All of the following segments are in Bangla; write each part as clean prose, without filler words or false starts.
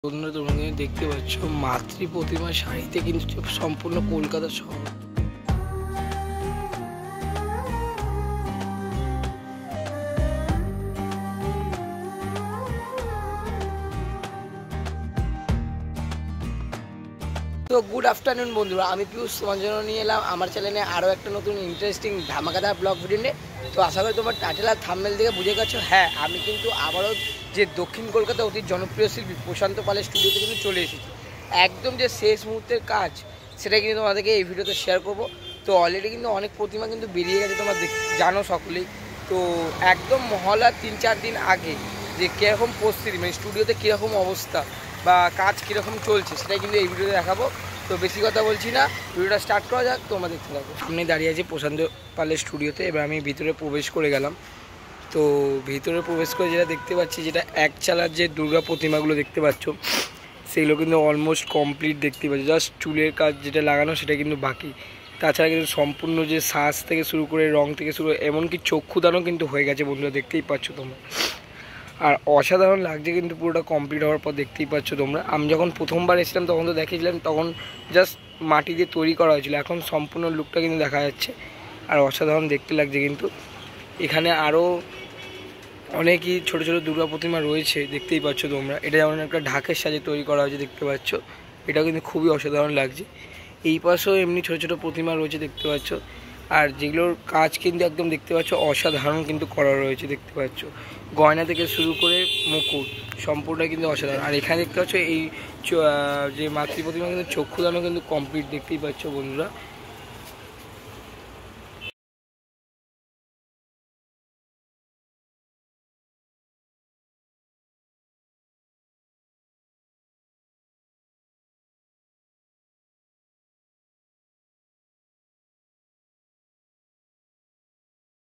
বন্ধুরা তোমরা কিন্তু দেখতে পাচ্ছ মাতৃ প্রতিমা শাড়িতে কিন্তু সম্পূর্ণ কলকাতা শহর। তো গুড আফটারনুন বন্ধুরা, আমি পিউষ তোমার জন্য নিয়ে এলাম আমার চ্যানেলে আরও একটা নতুন ইন্টারেস্টিং ধামাকাদার ব্লগ ভিডিও নিয়ে। তো আশা করি তোমার টাইটেল আর থাম্বনেল দেখে বুঝে গেছো, হ্যাঁ আমি কিন্তু আবারও যে দক্ষিণ কলকাতা অতি জনপ্রিয় শিল্পী প্রশান্ত পালের স্টুডিওতে কিন্তু চলে এসেছি। একদম যে শেষ মুহূর্তের কাজ সেটা কিন্তু তোমাদেরকে এই ভিডিওতে শেয়ার করবো। তো অলরেডি কিন্তু অনেক প্রতিমা কিন্তু বেরিয়ে গেছে, তোমরা জানো সকলেই। তো একদম মহলার 3-4 দিন আগে যে কীরকম পরিস্থিতি, মানে স্টুডিওতে কীরকম অবস্থা বা কাজ কীরকম চলছে সেটাই কিন্তু এই ভিডিওতে দেখাবো। তো বেশি কথা বলছি না, ভিডিওটা স্টার্ট করা যাক, তোমরা দেখতে থাকো। সামনে দাঁড়িয়ে আছি প্রশান্ত পালের স্টুডিওতে, এবার আমি ভিতরে প্রবেশ করে গেলাম। তো ভিতরে প্রবেশ করে যেটা দেখতে পাচ্ছি, যেটা এক চালার যে দুর্গা প্রতিমাগুলো দেখতে পাচ্ছ সেগুলো কিন্তু অলমোস্ট কমপ্লিট দেখতে পাচ্ছ। জাস্ট চুলের কাজ যেটা লাগানো সেটা কিন্তু বাকি, তাছাড়া কিন্তু সম্পূর্ণ যে সাজ থেকে শুরু করে রং থেকে শুরু করে এমনকি চক্ষুদানও কিন্তু হয়ে গেছে বন্ধুরা, দেখতেই পাচ্ছ তোমরা। আর অসাধারণ লাগছে কিন্তু পুরোটা কমপ্লিট হওয়ার পর, দেখতেই পাচ্ছ তোমরা। আমি যখন প্রথমবার এসেছিলাম তখন তো দেখেছিলাম, তখন জাস্ট মাটি দিয়ে তৈরি করা হয়েছিল, এখন সম্পূর্ণ লুকটা কিন্তু দেখা যাচ্ছে আর অসাধারণ দেখতে লাগছে। কিন্তু এখানে আরও অনেকই ছোটো ছোটো দুর্গা প্রতিমা রয়েছে, দেখতেই পাচ্ছ তোমরা। এটা যেমন একটা ঢাকের সাজে তৈরি করা হয়েছে, দেখতে পাচ্ছ, এটাও কিন্তু খুবই অসাধারণ লাগছে। এই পাশেও এমনি ছোটো ছোটো প্রতিমা রয়েছে, দেখতে পাচ্ছ। আর যেগুলোর কাজ কিন্তু একদম দেখতে পাচ্ছ অসাধারণ কিন্তু করা রয়েছে, দেখতে পাচ্ছ। গয়না থেকে শুরু করে মুকুট সম্পূর্ণটা কিন্তু অসাধারণ। আর এখানে দেখতে পাচ্ছ এই যে মাতৃ প্রতিমা কিন্তু চক্ষুদানও কিন্তু কমপ্লিট, দেখতেই পাচ্ছ বন্ধুরা।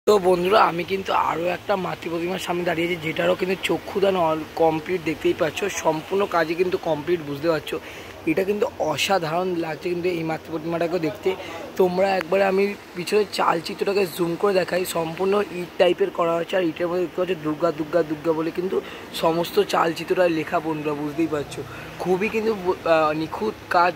তো বন্ধুরা আমি কিন্তু আরও একটা মাতৃ প্রতিমার সামনে দাঁড়িয়েছি, যেটারও কিন্তু চক্ষুদান কমপ্লিট, দেখতেই পাচ্ছ। সম্পূর্ণ কাজই কিন্তু কমপ্লিট, বুঝতে পারছো। এটা কিন্তু অসাধারণ লাগছে কিন্তু এই মাতৃ প্রতিমাটাকেও দেখতে। তোমরা একবারে আমি পিছনে চালচিত্রটাকে জুম করে দেখাই, সম্পূর্ণ ইট টাইপের করা হয়েছে। আর ইটের মধ্যে দেখতে পাচ্ছ দুর্গা দুর্গা দুর্গা বলে কিন্তু সমস্ত চালচিত্রটা লেখা বন্ধুরা, বুঝতেই পারছো। খুবই কিন্তু নিখুঁত কাজ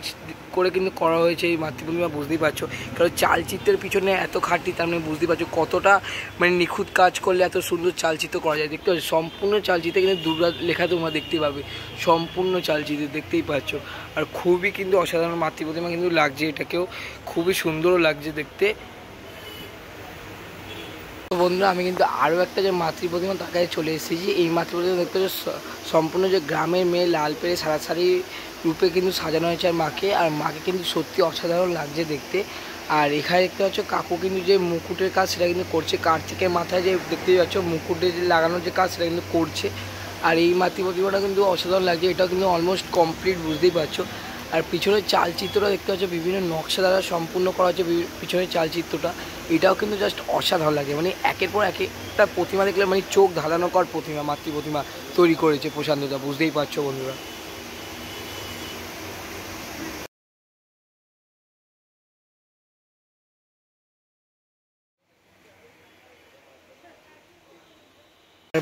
করে কিন্তু করা হয়েছে এই মাতৃ প্রতিমা, বুঝতেই পারছো। কারণ চালচিত্রের পিছনে এত খাটনি, তার মানে বুঝতেই পারছো কতটা মানে নিখুঁত কাজ করলে এত সুন্দর চালচিত্র করা যায়। দেখতে পাচ্ছ সম্পূর্ণ চালচিত্রে কিন্তু দুর্গা লেখা তোমরা দেখতে পাবে, সম্পূর্ণ চালচিত্র, দেখতেই পাচ্ছ। আর খুবই কিন্তু অসাধারণ মাতৃ প্রতিমা কিন্তু লাগছে, এটাকেও খুবই সুন্দরও লাগছে দেখতে। তো বন্ধুরা আমি কিন্তু আরও একটা যে মাতৃ প্রতিমা তার কাছে চলে এসেছি। এই মাতৃ প্রতিমা দেখতে পাচ্ছ সম্পূর্ণ যে গ্রামের মেয়ে লাল পেরে সারি রূপে কিন্তু সাজানো হয়েছে আর মাকে কিন্তু সত্যি অসাধারণ লাগছে দেখতে। আর এখানে দেখতে পাচ্ছ কাকু কিন্তু যে মুকুটের কাজ সেটা কিন্তু করছে, কার্তিকের মাথায় যে দেখতে পাচ্ছ মুকুটে যে লাগানোর যে কাজ সেটা কিন্তু করছে। আর এই মাতৃ প্রতিমাটা কিন্তু অসাধারণ লাগছে, এটাও কিন্তু অলমোস্ট কমপ্লিট, বুঝতেই পারছো। আর পিছনের চালচিত্রটা দেখতে পাচ্ছ বিভিন্ন নকশা দ্বারা সম্পূর্ণ করা হচ্ছে পিছনের চালচিত্রটা, এটাও কিন্তু জাস্ট অসাধারণ লাগে। মানে একের পর এক একটা প্রতিমা দেখলে মানে চোখ ধাঁধানোকর প্রতিমা, মাতৃ প্রতিমা তৈরি করেছে প্রশান্তদা, বুঝতেই পারছো বন্ধুরা।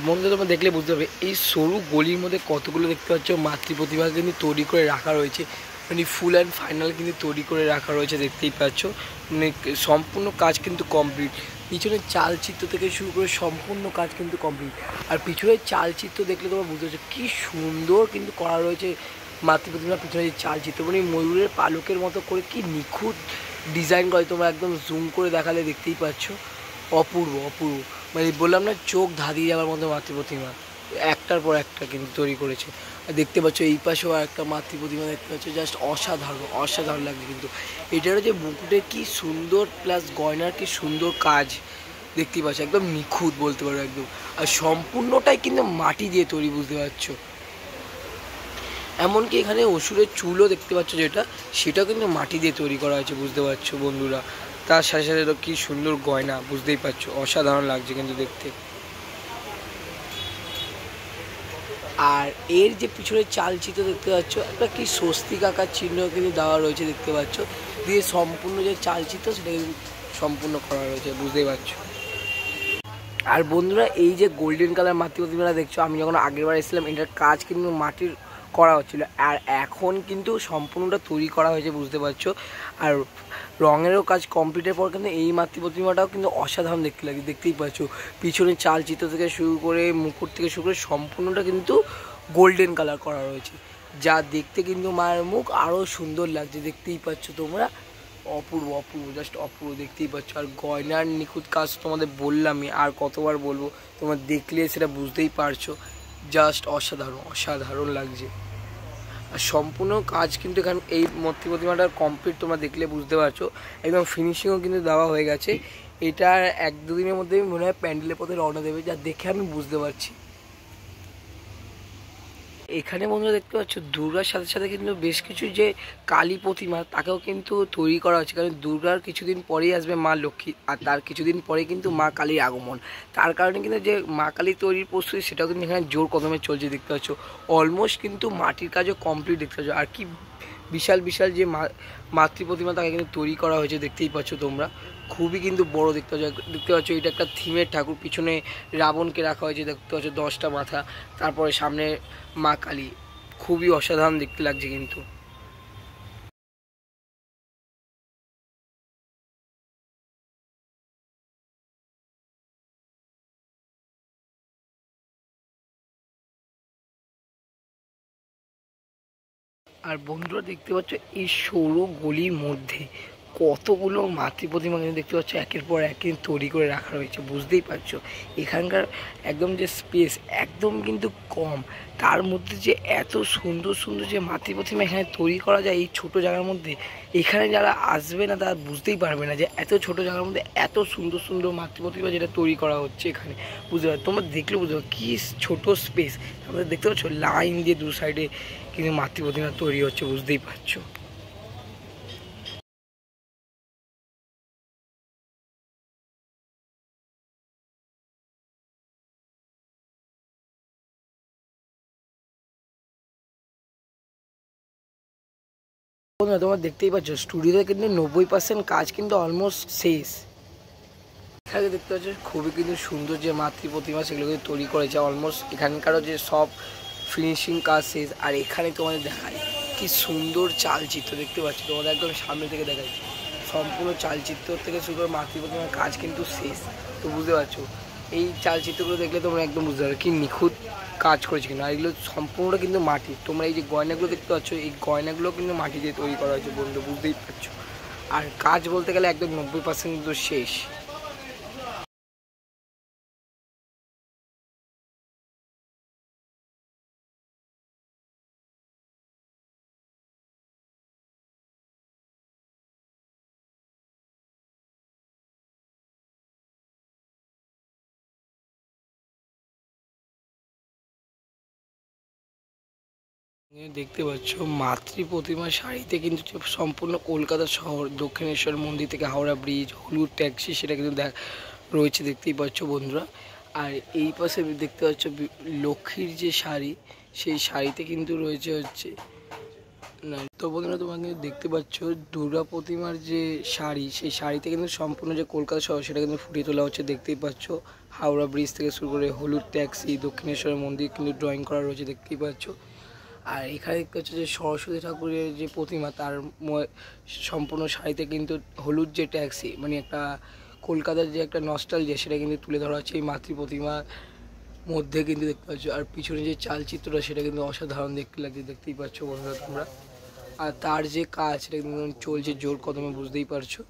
বন্ধু তোমরা দেখলে বুঝতে পারবে এই সরু গলির মধ্যে কতগুলো দেখতে পাচ্ছ মাতৃ প্রতিমা কিন্তু তৈরি করে রাখা রয়েছে, মানে ফুল অ্যান্ড ফাইনাল কিন্তু তৈরি করে রাখা রয়েছে, দেখতেই পাচ্ছ। মানে সম্পূর্ণ কাজ কিন্তু কমপ্লিট, পিছনের চালচিত্র থেকে শুরু করে সম্পূর্ণ কাজ কিন্তু কমপ্লিট। আর পিছনের চালচিত্র দেখলে তোমরা বুঝতে পারছো কী সুন্দর কিন্তু করা রয়েছে মাতৃ প্রতিমার পিছনে যে চালচিত্র, মানে ময়ূরের পালকের মতো করে কি নিখুঁত ডিজাইন করে, তোমরা একদম জুম করে দেখালে দেখতেই পাচ্ছ। অপূর্ব অপূর্ব, মানে বললাম না চোখ ধাঁধিয়ে যাওয়ার মতো মাতৃ প্রতিমা, একটার পর একটা কিন্তু তৈরি করেছে। আর দেখতে পাচ্ছ এই পাশেও একটা মাতৃ প্রতিমা দেখতে পাচ্ছ, জাস্ট অসাধারণ অসাধারণ লাগছে কিন্তু। এটারও যে মুকুটে কি সুন্দর প্লাস গয়নার কি সুন্দর কাজ, দেখতেই পাচ্ছ একদম নিখুঁত বলতে পারো একদম। আর সম্পূর্ণটাই কিন্তু মাটি দিয়ে তৈরি, বুঝতে পারছো। এমনকি এখানে অসুরের চুলও দেখতে পাচ্ছ যেটা, সেটাও কিন্তু মাটি দিয়ে তৈরি করা হয়েছে, বুঝতে পারছো বন্ধুরা। তার সাথে সাথে তো কী সুন্দর গয়না, বুঝতেই পারছো, অসাধারণ লাগছে কিন্তু দেখতে। আর এর যে পিছনের চালচিত্র দেখতে পাচ্ছ, একটা কি স্বস্তিক আকার চিহ্ন কিন্তু দেওয়া রয়েছে, দেখতে পাচ্ছ। দিয়ে সম্পূর্ণ যে চালচিত্র সেটা কিন্তু সম্পূর্ণ করা রয়েছে, বুঝতেই পারছো। আর বন্ধুরা এই যে গোল্ডেন কালার মাতৃ প্রতিমাটা দেখছো, আমি যখন আগেরবার এসেছিলাম এটার কাজ কিন্তু মাটির করা হচ্ছিল, আর এখন কিন্তু সম্পূর্ণটা তৈরি করা হয়েছে বুঝতে পারছো। আর রঙেরও কাজ কমপ্লিটের পর কিন্তু এই মাতৃ প্রতিমাটাও কিন্তু অসাধারণ দেখতে লাগে, দেখতেই পাচ্ছ পিছনে চালচিত্র থেকে শুরু করে মুকুট থেকে শুরু করে সম্পূর্ণটা কিন্তু গোল্ডেন কালার করা রয়েছে, যা দেখতে কিন্তু মায়ের মুখ আরও সুন্দর লাগছে, দেখতেই পাচ্ছ তোমরা। অপূর্ব অপূর্ব, জাস্ট অপূর্ব, দেখতেই পাচ্ছ। আর গয়নার নিখুঁত কাজ তোমাদের বললামই, আর কতবার বলবো, তোমরা দেখলে সেটা বুঝতেই পারছো, জাস্ট অসাধারণ অসাধারণ লাগছে। আর সম্পূর্ণ কাজ কিন্তু এখানে এই মাতৃ প্রতিমাটার কমপ্লিট, তোমরা দেখলে বুঝতে পারছো, একদম ফিনিশিংও কিন্তু দেওয়া হয়ে গেছে। এটার 1-2 দিনের মধ্যেই মনে হয় প্যান্ডেলের পথে রওনা দেবে, যা দেখে আমি বুঝতে পারছি। এখানে বন্ধুরা দেখতে পাচ্ছ দুর্গার সাথে সাথে কিন্তু বেশ কিছু যে কালী প্রতিমা তাকেও কিন্তু তৈরি করা হচ্ছে, কারণ দুর্গার কিছুদিন পরেই আসবে মা লক্ষ্মী, আর তার কিছুদিন পরে কিন্তু মা কালীর আগমন। তার কারণে কিন্তু যে মা কালী তৈরির প্রস্তুতি সেটাও কিন্তু এখানে জোর কদমে চলছে, দেখতে পাচ্ছ। অলমোস্ট কিন্তু মাটির কাজও কমপ্লিট, দেখতে পাচ্ছ। আর কি বিশাল বিশাল যে মাতৃ প্রতিমা তাকে কিন্তু তৈরি করা হয়েছে, দেখতেই পাচ্ছ তোমরা। খুবই কিন্তু বড় দেখতে পাচ্ছ। এটা একটা থিমের ঠাকুর, পিছনে রাবণকে রাখা হয়েছে, দেখতে পাচ্ছ 10টা মাথা, তারপরে সামনে মা কালী, খুবই অসাধারণ দেখতে লাগছে কিন্তু। আর বন্ধুরা দেখতে পাচ্ছ এই সরু গলির মধ্যে কতগুলো মাতৃ প্রতিমা কিন্তু দেখতে পাচ্ছ একের পর এক কিন্তু তৈরি করে রাখা রয়েছে, বুঝতেই পারছো। এখানকার একদম যে স্পেস একদম কিন্তু কম, তার মধ্যে যে এত সুন্দর সুন্দর যে মাতৃ প্রতিমা এখানে তৈরি করা যায় এই ছোট জায়গার মধ্যে, এখানে যারা আসবে না তারা বুঝতেই পারবে না যে এত ছোট জায়গার মধ্যে এত সুন্দর সুন্দর মাতৃ প্রতিমা যেটা তৈরি করা হচ্ছে এখানে, বুঝতে পারছো। তোমরা দেখলে বুঝতে পারো কী ছোট স্পেস, আমাদের দেখতে পাচ্ছ লাইন দিয়ে দু সাইডে কিন্তু মাতৃ প্রতিমা তৈরি হচ্ছে, বুঝতেই পারছো। তোমরা দেখতেই পাচ্ছ স্টুডিওতে কিন্তু 90% কাজ কিন্তু অলমোস্ট শেষ। এখানে দেখতে পাচ্ছ খুবই কিন্তু সুন্দর যে মাতৃ প্রতিমা সেগুলো কিন্তু তৈরি করেছে অলমোস্ট, এখানকারও যে সব ফিনিশিং কাজ শেষ। আর এখানে তোমাদের দেখায় কি সুন্দর চালচিত্র, দেখতে পাচ্ছ তোমাদের একদম সামনে থেকে দেখাচ্ছি, সম্পূর্ণ চালচিত্র থেকে শুরু করে মাতৃ প্রতিমার কাজ কিন্তু শেষ। তো বুঝতে পারছো এই চালচিত্রগুলো দেখলে তোমরা একদম বুঝতে পারো কি নিখুঁত কাজ করেছে কিনা। আর এগুলো সম্পূর্ণটা কিন্তু মাটি, তোমরা এই যে গয়নাগুলো দেখতে পাচ্ছ এই গয়নাগুলো কিন্তু মাটি দিয়ে তৈরি করা হয়েছে বন্ধু, বুঝতেই পারছো। আর কাজ বলতে গেলে একদম 90% কিন্তু শেষ। দেখতে পাচ্ছ মাতৃ প্রতিমা শাড়িতে কিন্তু সম্পূর্ণ কলকাতা শহর দক্ষিণেশ্বর মন্দির থেকে হাওড়া ব্রিজ হলুদ ট্যাক্সি সেটা কিন্তু রয়েছে, দেখতেই পাচ্ছ বন্ধুরা। আর এই পাশে দেখতে পাচ্ছ লক্ষ্মীর যে শাড়ি সেই শাড়িতে কিন্তু রয়েছে হচ্ছে না। তো বন্ধুরা তোমরা কিন্তু দেখতে পাচ্ছ দুর্গা প্রতিমার যে শাড়ি সেই শাড়িতে কিন্তু সম্পূর্ণ যে কলকাতা শহর সেটা কিন্তু ফুটিয়ে তোলা হচ্ছে, দেখতেই পাচ্ছ। হাওড়া ব্রিজ থেকে শুরু করে হলুদ ট্যাক্সি দক্ষিণেশ্বর মন্দির কিন্তু ড্রয়িং করা রয়েছে, দেখতেই পাচ্ছ। আর এখানে দেখতে হচ্ছে যে সরস্বতী ঠাকুরের যে প্রতিমা তার সম্পূর্ণ শাড়িতে কিন্তু হলুদ যে ট্যাক্সি মানে একটা কলকাতার যে একটা নস্টালজিয়া সেটা কিন্তু তুলে ধরা হচ্ছে এই মাতৃ প্রতিমার মধ্যে কিন্তু দেখতে পাচ্ছ। আর পিছনে যে চালচিত্রটা সেটা কিন্তু অসাধারণ দেখতে লাগছে, দেখতেই পাচ্ছ বন্ধুরা তোমরা। আর তার যে কাজ সেটা কিন্তু চলছে জোর কদমে, বুঝতেই পারছো।